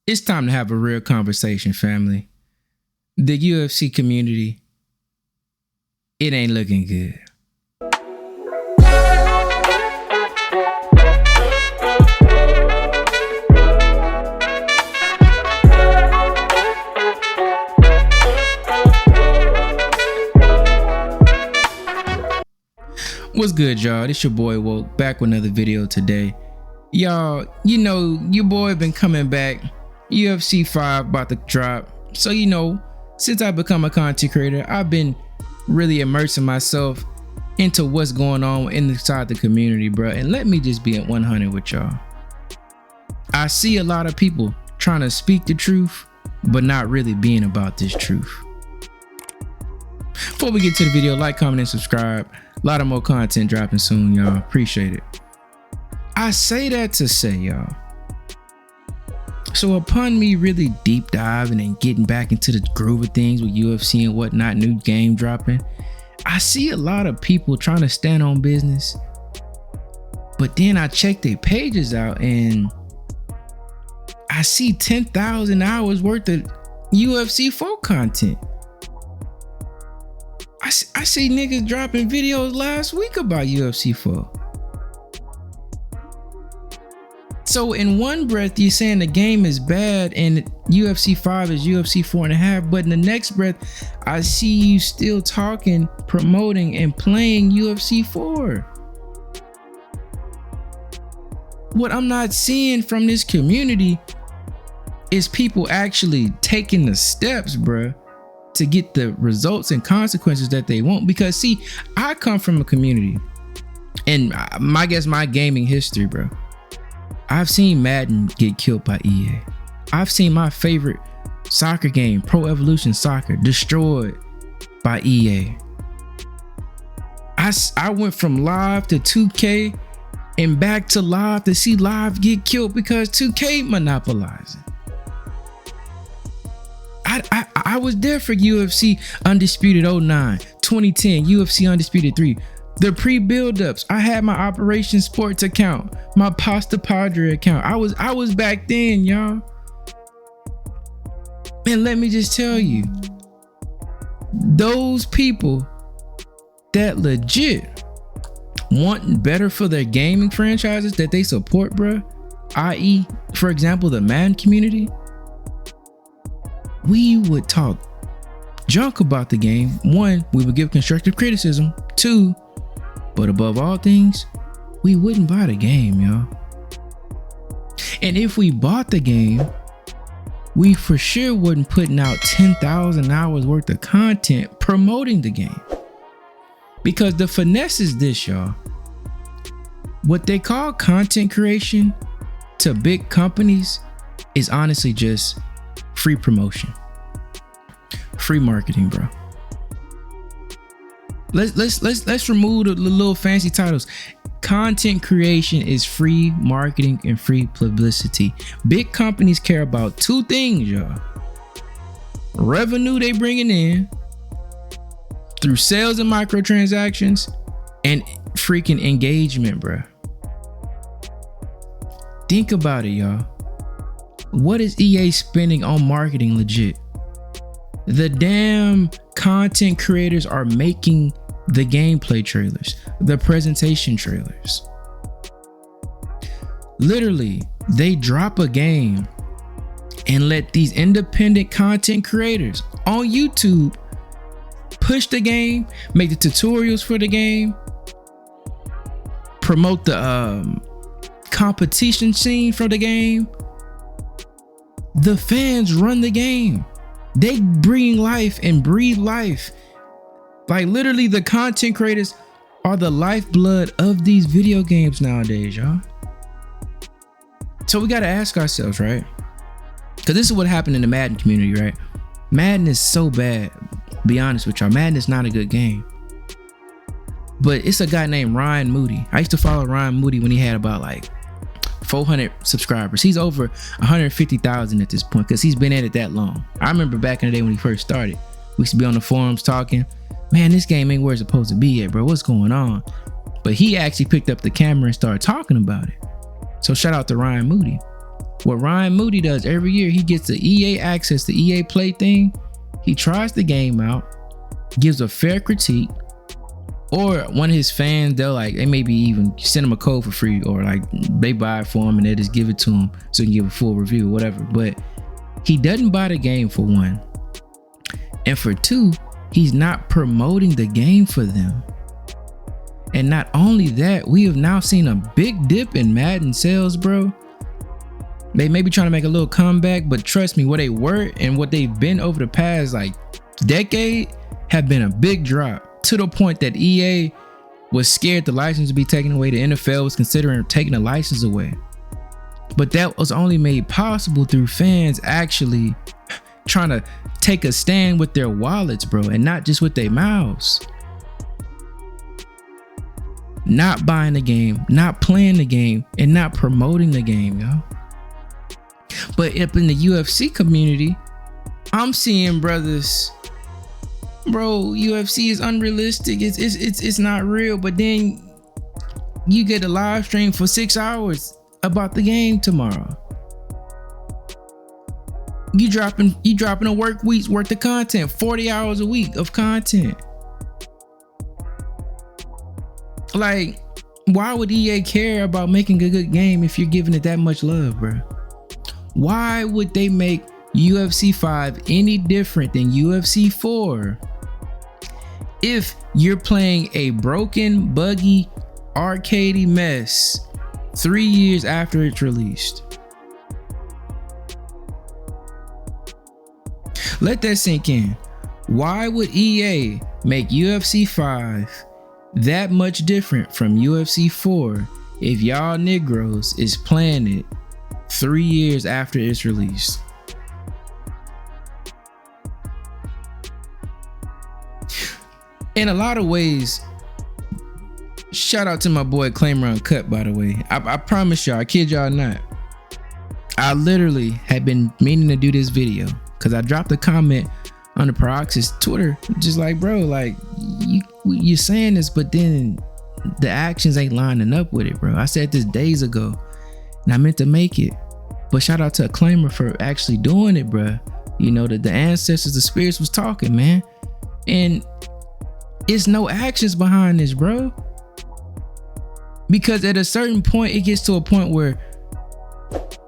It's time to have a real conversation, family. The UFC community, it ain't looking good. What's good, y'all? It's your boy Woke, back with another video today. Y'all, you know, your boy been coming back. UFC 5 about to drop. So, you know, since I've become a content creator, I've been really immersing myself into what's going on inside the community, bro. And let me just be at 100 with y'all. I see a lot of people trying to speak the truth, but not really being about this truth. Before we get to the video, like, comment, and subscribe. A lot of more content dropping soon, y'all. Appreciate it. I say that to say, y'all, so upon me really deep diving and getting back into the groove of things with UFC and whatnot, new game dropping, I see a lot of people trying to stand on business. But then I check their pages out and I see 10,000 hours worth of UFC 4 content. I see niggas dropping videos last week about UFC 4. So in one breath, you're saying the game is bad and UFC 5 is UFC 4.5, but in the next breath, I see you still talking, promoting, and playing UFC 4. What I'm not seeing from this community is people actually taking the steps, bruh, to get the results and consequences that they want. Because see, I come from a community, and my gaming history, bro. I've seen Madden get killed by EA. I've seen my favorite soccer game, Pro Evolution Soccer, destroyed by EA. I went from live to 2K and back to live to see live get killed because 2K monopolizing. I was there for UFC Undisputed 09, 2010, UFC Undisputed 3. The pre-build-ups. I had my Operation Sports account, my Pasta Padre account. I was back then, y'all. And let me just tell you, those people that legit want better for their gaming franchises that they support, bruh, i.e., for example, the Madden community, we would talk junk about the game. One, we would give constructive criticism. Two, but above all things, we wouldn't buy the game, y'all. And if we bought the game, we for sure wouldn't putting out 10,000 hours worth of content promoting the game. Because the finesse is this, y'all. What they call content creation to big companies is honestly just free promotion. Free marketing, bro. Let's remove the little fancy titles. Content creation is free marketing and free publicity. Big companies care about two things, y'all. Revenue they bringing in through sales and microtransactions, and freaking engagement, bro. Think about it, y'all. What is EA spending on marketing legit? The damn content creators are making the gameplay trailers, the presentation trailers. Literally, they drop a game and let these independent content creators on YouTube push the game, make the tutorials for the game, promote the competition scene for the game. The fans run the game. They bring life and breathe life. Like literally, the content creators are the lifeblood of these video games nowadays, y'all. So we gotta ask ourselves, right? Because this is what happened in the Madden community, right? Madden is so bad. Be honest with y'all, Madden is not a good game. But it's a guy named Ryan Moody. I used to follow Ryan Moody when he had about like 400 subscribers. He's over 150,000 at this point because he's been at it that long. I remember back in the day when he first started, we used to be on the forums talking, man, this game ain't where it's supposed to be at, bro. What's going on? But he actually picked up the camera and started talking about it. So shout out to Ryan Moody. What Ryan Moody does every year, he gets the EA access, the EA Play thing. He tries the game out, gives a fair critique, or one of his fans, they maybe even send him a code for free, or like they buy it for him and they just give it to him so he can give a full review or whatever. But he doesn't buy the game, for one. And for two, he's not promoting the game for them. And not only that, we have now seen a big dip in Madden sales, bro. They may be trying to make a little comeback, but trust me, what they were and what they've been over the past decade have been a big drop, to the point that EA was scared the license to be taken away. The NFL was considering taking the license away. But that was only made possible through fans actually trying to take a stand with their wallets, bro, and not just with their mouths. Not buying the game, not playing the game, and not promoting the game, yo. But up in the UFC community, I'm seeing brothers, bro, UFC is unrealistic. It's not real. But then you get a live stream for 6 hours about the game tomorrow. You dropping a work week's worth of content, 40 hours a week of content. Like, why would EA care about making a good game if you're giving it that much love, bro? Why would they make UFC 5 any different than UFC 4 if you're playing a broken, buggy, arcadey mess 3 years after it's released? Let that sink in. Why would EA make UFC 5 that much different from UFC 4 if y'all Negroes is playing it 3 years after it's released? In a lot of ways, shout out to my boy Claimer Uncut, by the way. I promise y'all, I kid y'all not, I literally had been meaning to do this video because I dropped a comment on the Paroxys Twitter, just like, bro, like you're saying this, but then the actions ain't lining up with it, bro. I said this days ago and I meant to make it, but shout out to a Claimer for actually doing it, bro. You know, that the ancestors, the spirits was talking, man. And it's no actions behind this, bro. Because at a certain point, it gets to a point where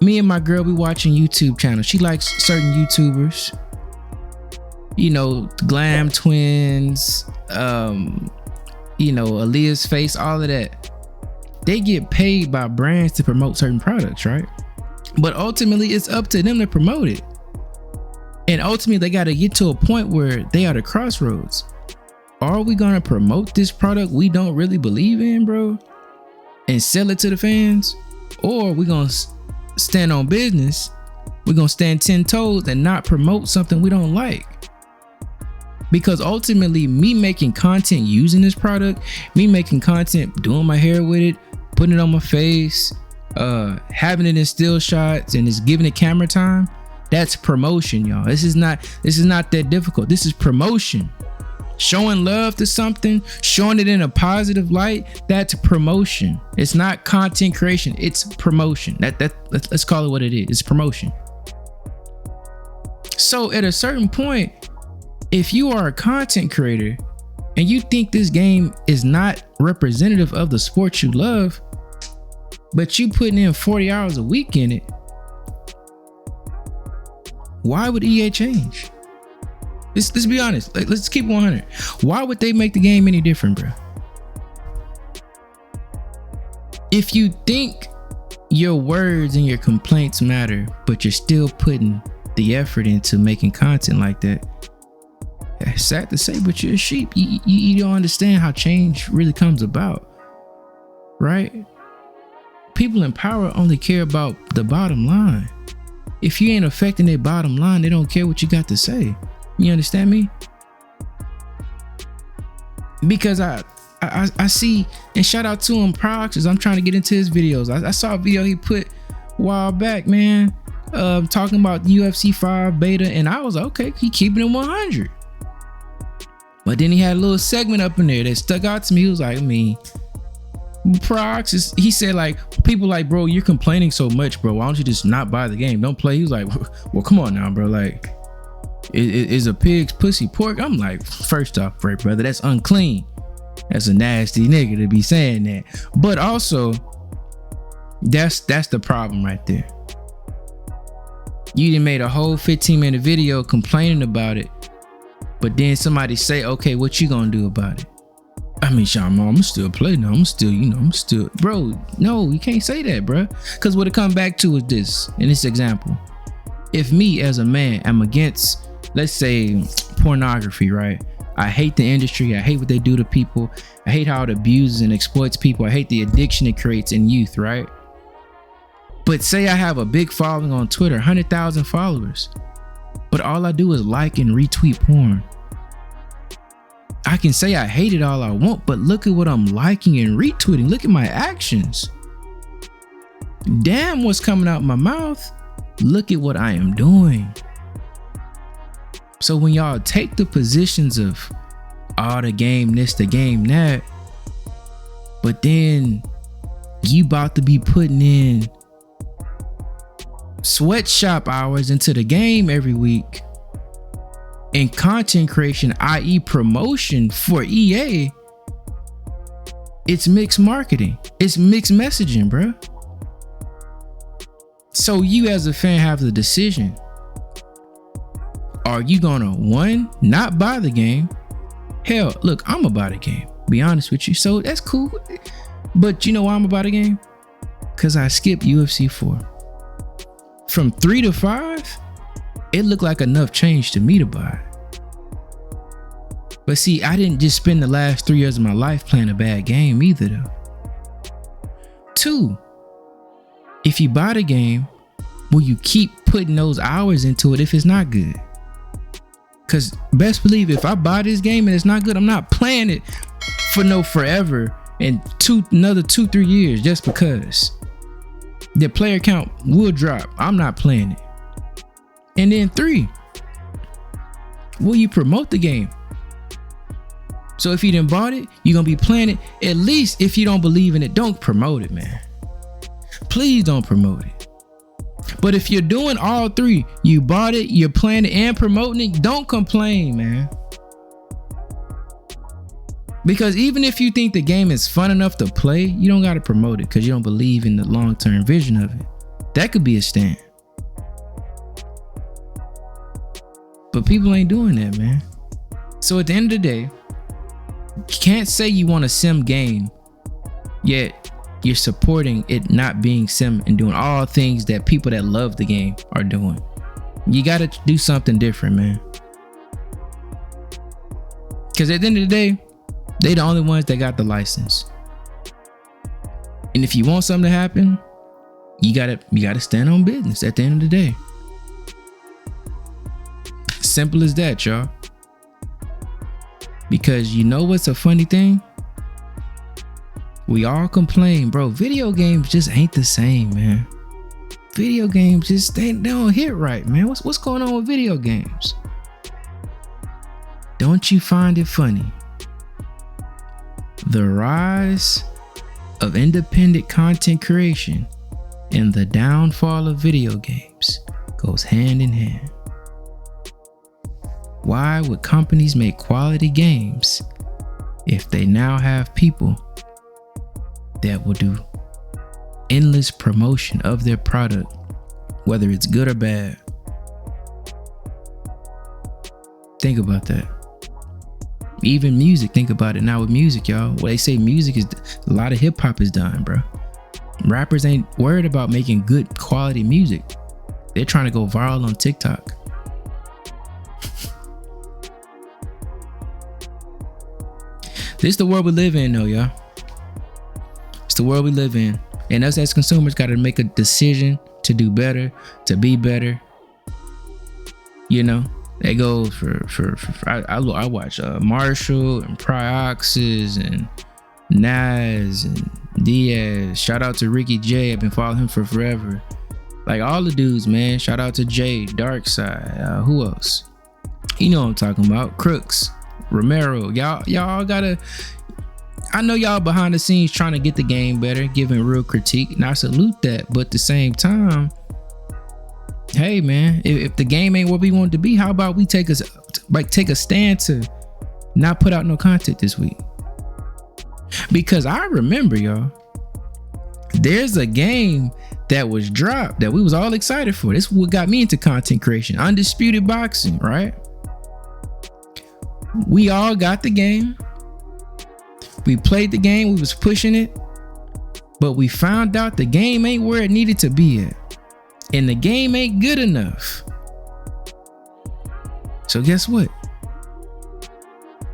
me and my girl, we watching YouTube channels. She likes certain YouTubers, you know, Glam Twins, you know, Aaliyah's Face, all of that. They get paid by brands to promote certain products, right? But ultimately, it's up to them to promote it. And ultimately, they got to get to a point where they are the crossroads. Are we going to promote this product we don't really believe in, bro, and sell it to the fans? Or we going to stand on business, we're going to stand 10 toes and not promote something we don't like? Because ultimately, me making content using this product, me making content doing my hair with it, putting it on my face, having it in still shots and just giving it camera time, that's promotion, y'all. This is not that difficult. This is promotion. Showing love to something, showing it in a positive light, that's promotion. It's not content creation, it's promotion. Let's call it what it is. It's promotion. So at a certain point, if you are a content creator and you think this game is not representative of the sport you love, but you putting in 40 hours a week in it, why would EA change? Let's be honest. Let's keep 100. Why would they make the game any different, bro? If you think your words and your complaints matter, but you're still putting the effort into making content like that, it's sad to say, but you're a sheep. You don't understand how change really comes about, right? People in power only care about the bottom line. If you ain't affecting their bottom line, they don't care what you got to say. You understand me? Because I see, and shout out to him, Prox, I'm trying to get into his videos. I saw a video he put a while back, man, talking about UFC 5 beta, and I was like, okay, he keeping it 100. But then he had a little segment up in there that stuck out to me. He was like, I mean, Prox he said like people like, bro, you're complaining so much, bro. Why don't you just not buy the game? Don't play. He was like, well, come on now, bro. Like, is a pig's pussy pork? I'm like, first off, right, brother, that's unclean. That's a nasty nigga to be saying that. But also, that's the problem right there. You done made a whole 15-minute video complaining about it, but then somebody say, okay, what you gonna do about it? I mean, Sean, I'm still play now. I'm still, bro. No, you can't say that, bro. Because what it come back to is this. In this example, if me as a man, I'm against, let's say, pornography, right? I hate the industry. I hate what they do to people. I hate how it abuses and exploits people. I hate the addiction it creates in youth, right? But say I have a big following on Twitter, 100,000 followers, but all I do is like and retweet porn. I can say I hate it all I want, but look at what I'm liking and retweeting. Look at my actions. Damn, what's coming out my mouth. Look at what I am doing. So when y'all take the positions of, oh, the game this, the game that, but then you about to be putting in sweatshop hours into the game every week, and content creation, i.e. promotion for EA, it's mixed marketing. It's mixed messaging, bro. So you as a fan have the decision. Are you gonna, one, not buy the game? Hell, look, I'm about a game, be honest with you. So that's cool. But you know why I'm about a game? Because I skipped UFC 4. From 3 to 5, it looked like enough change to me to buy. But see, I didn't just spend the last 3 years of my life playing a bad game either though. 2, if you buy the game, will you keep putting those hours into it if it's not good? Because best believe if I buy this game and it's not good, I'm not playing it for no forever and another 2-3 years just because. The player count will drop. I'm not playing it. And then 3, will you promote the game? So if you didn't bought it, you're gonna be playing it. At least if you don't believe in it, don't promote it, man. Please don't promote it. But if you're doing all 3, you bought it, you're playing it and promoting it, don't complain, man. Because even if you think the game is fun enough to play, you don't gotta promote it because you don't believe in the long-term vision of it. That could be a stand. But people ain't doing that, man. So at the end of the day, you can't say you want a sim game, yet you're supporting it not being sim and doing all things that people that love the game are doing. You gotta do something different, man. Because at the end of the day, they the only ones that got the license. And if you want something to happen, you gotta stand on business at the end of the day. Simple as that, y'all. Because you know what's a funny thing? We all complain, bro. Video games just ain't the same, man. Video games just they don't hit right, man. What's going on with video games? Don't you find it funny? The rise of independent content creation and the downfall of video games goes hand in hand. Why would companies make quality games if they now have people that will do endless promotion of their product, whether it's good or bad? Think about that. Even music, think about it now with music, y'all. What they say music is, a lot of hip hop is done, bro. Rappers ain't worried about making good quality music. They're trying to go viral on TikTok. This is the world we live in though, y'all. It's the world we live in. And us as consumers got to make a decision to do better, to be better. You know, they go for I watch Marshall and Pryoxes and Nas and Diaz. Shout out to Ricky J. I've been following him for forever. Like all the dudes, man. Shout out to Jay, Darkside. Who else? You know what I'm talking about. Crooks, Romero. Y'all gotta. I know y'all behind the scenes trying to get the game better, giving real critique, and I salute that. But at the same time, hey man, if the game ain't what we want it to be, how about we take a stand to not put out no content this week? Because I remember, y'all, there's a game that was dropped that we was all excited for. This is what got me into content creation. Undisputed Boxing, right? We all got the game. We played the game. We was pushing it. But we found out the game ain't where it needed to be at. And the game ain't good enough. So guess what?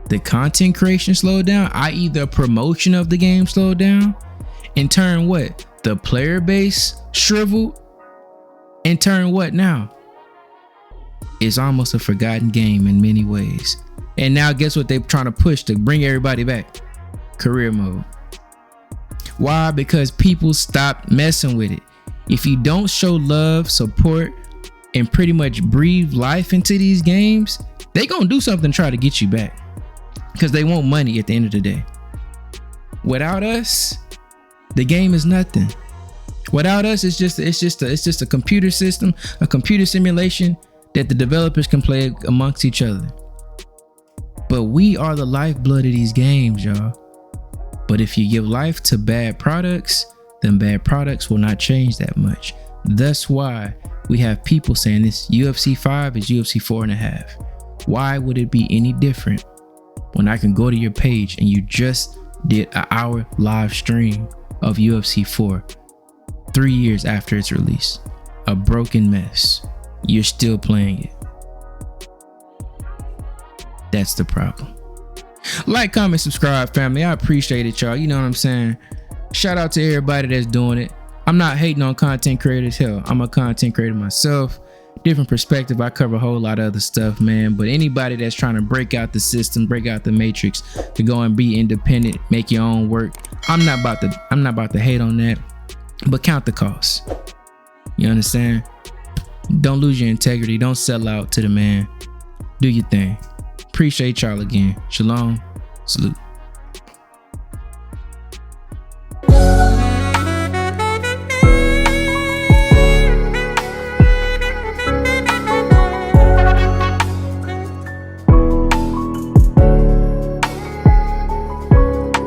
The content creation slowed down, i.e. the promotion of the game slowed down. In turn, what? The player base shriveled. In turn, what now? It's almost a forgotten game in many ways. And now guess what they're trying to push to bring everybody back? Career mode. Why? Because people stopped messing with it. If you don't show love, support, and pretty much breathe life into these games, they gonna do something to try to get you back. Because they want money at the end of the day. Without us, the game is nothing. Without us, it's just a computer system, a computer simulation that the developers can play amongst each other. But we are the lifeblood of these games, y'all. But if you give life to bad products, then bad products will not change that much. That's why we have people saying this UFC 5 is UFC 4.5. Why would it be any different when I can go to your page and you just did an hour live stream of UFC 4 3 years after its release? A broken mess. You're still playing it. That's the problem. Like, comment, subscribe, family. I appreciate it, y'all. You know what I'm saying? Shout out to everybody that's doing it. I'm not hating on content creators. Hell, I'm a content creator myself. Different perspective. I cover a whole lot of other stuff, man. But anybody that's trying to break out the system, break out the matrix, to go and be independent, make your own work, I'm not about to hate on that. But count the costs. You understand? Don't lose your integrity. Don't sell out to the man. Do your thing. Appreciate y'all again. Shalom. Salute.